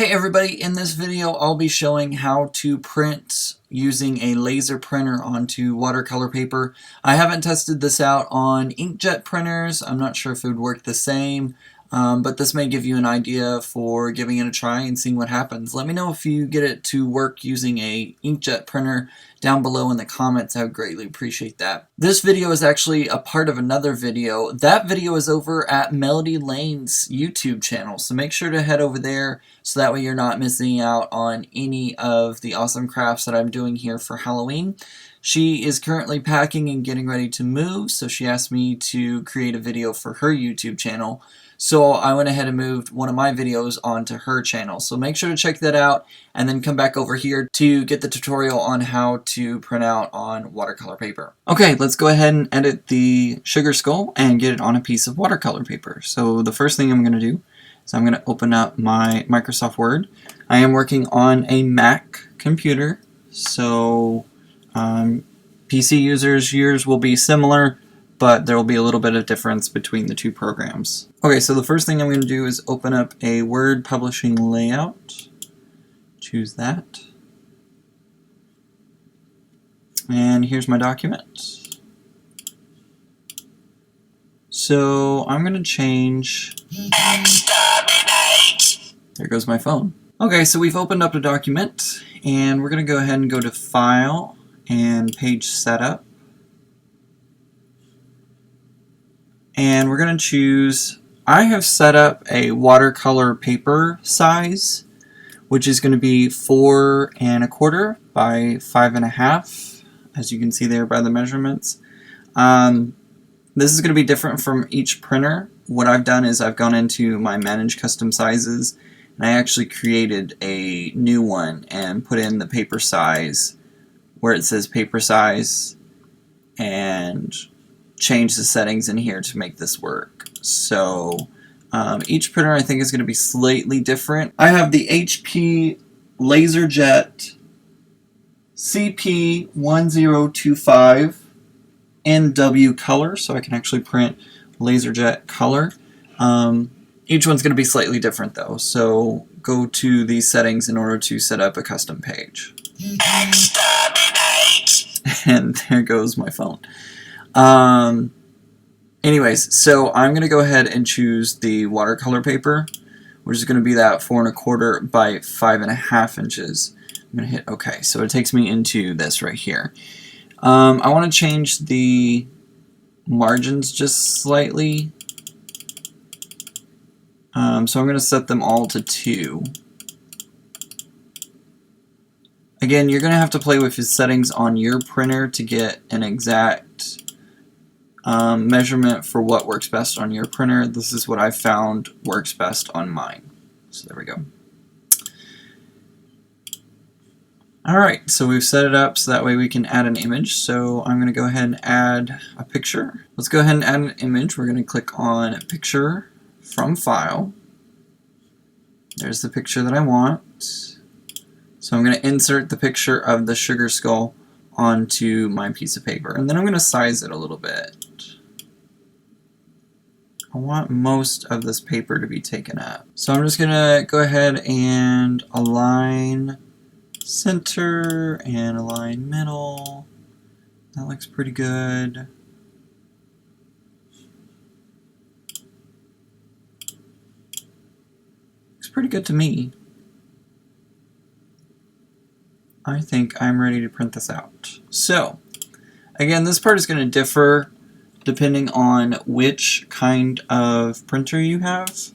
Hey everybody, in this video I'll be showing how to print using a laser printer onto watercolor paper. I haven't tested this out on inkjet printers. I'm not sure if it would work the same, but this may give you an idea for giving it a try and seeing what happens. Let me know if you get it to work using a inkjet printer down below in the comments. I would greatly appreciate that. This video is actually a part of another video. That video is over at Melody Lane's YouTube channel, so make sure to head over there so that way you're not missing out on any of the awesome crafts that I'm doing here for Halloween. She is currently packing and getting ready to move, so she asked me to create a video for her YouTube channel. So I went ahead and moved one of my videos onto her channel. So make sure to check that out and then come back over here to get the tutorial on how to print out on watercolor paper. Okay, let's go ahead and edit the sugar skull and get it on a piece of watercolor paper. So the first thing I'm going to do is I'm going to open up my Microsoft Word. I am working on a Mac computer, so PC users, yours will be similar, but there will be a little bit of difference between the two programs. Okay, so the first thing I'm going to do is open up a Word publishing layout. Choose that. And here's my document. So I'm going to change... Exterminate! There goes my phone. Okay, so we've opened up a document, and we're going to go ahead and go to File and Page Setup. And we're going to choose, I have set up a watercolor paper size, which is going to be 4 1/4 by 5 1/2, as you can see there by the measurements. This is going to be different from each printer. What I've done is I've gone into my Manage Custom Sizes, and I actually created a new one and put in the paper size where it says paper size, and change the settings in here to make this work. So each printer I think is going to be slightly different. I have the HP LaserJet CP1025 NW color, so I can actually print LaserJet color. Each one's going to be slightly different though, so go to these settings in order to set up a custom page. Exterminate! And there goes my phone. Anyways, so I'm going to go ahead and choose the watercolor paper, which is going to be that 4 1/4 by 5 1/2 inches. I'm going to hit OK. So it takes me into this right here. I want to change the margins just slightly. So I'm going to set them all to 2. Again, you're going to have to play with the settings on your printer to get an exact measurement for what works best on your printer. This is what I found works best on mine. So there we go. Alright, so we've set it up so that way we can add an image. So I'm going to go ahead and add a picture. Let's go ahead and add an image. We're going to click on Picture from File. There's the picture that I want. So I'm going to insert the picture of the sugar skull onto my piece of paper, and then I'm going to size it a little bit. I want most of this paper to be taken up. So I'm just going to go ahead and align center and align middle. That looks pretty good. Looks pretty good to me. I think I'm ready to print this out. So, again, this part is going to differ depending on which kind of printer you have.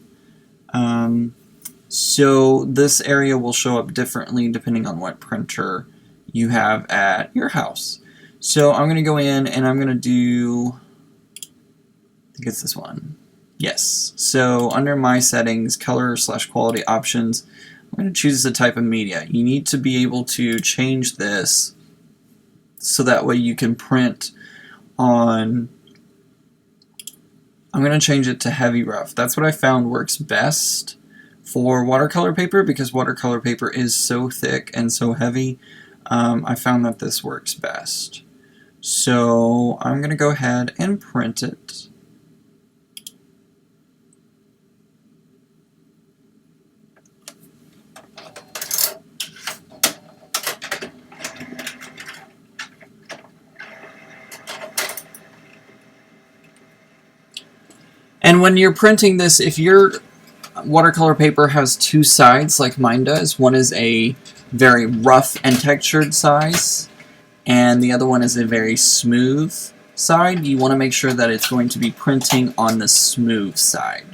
So this area will show up differently depending on what printer you have at your house. So I'm going to go in and I'm going to do, I think it's this one. Yes. So under my settings, color/quality options, I'm going to choose the type of media. You need to be able to change this so that way you can print on, I'm going to change it to heavy rough. That's what I found works best for watercolor paper, because watercolor paper is so thick and so heavy. I found that this works best. So I'm going to go ahead and print it. when you're printing this, if your watercolor paper has two sides like mine does, one is a very rough and textured size, and the other one is a very smooth side, you want to make sure that it's going to be printing on the smooth side.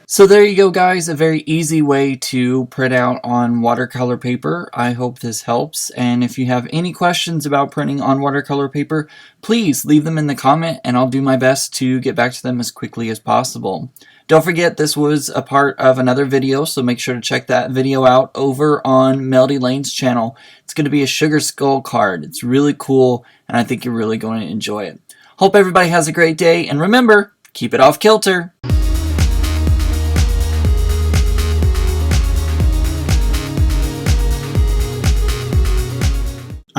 So there you go, guys, a very easy way to print out on watercolor paper. I hope this helps, and if you have any questions about printing on watercolor paper, please leave them in the comment and I'll do my best to get back to them as quickly as possible. Don't forget, this was a part of another video, so make sure to check that video out over on Melody Lane's channel. It's going to be a sugar skull card. It's really cool, and I think you're really going to enjoy it. Hope everybody has a great day, and remember, keep it off kilter.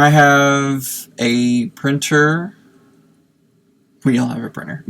I have a printer. We all have a printer.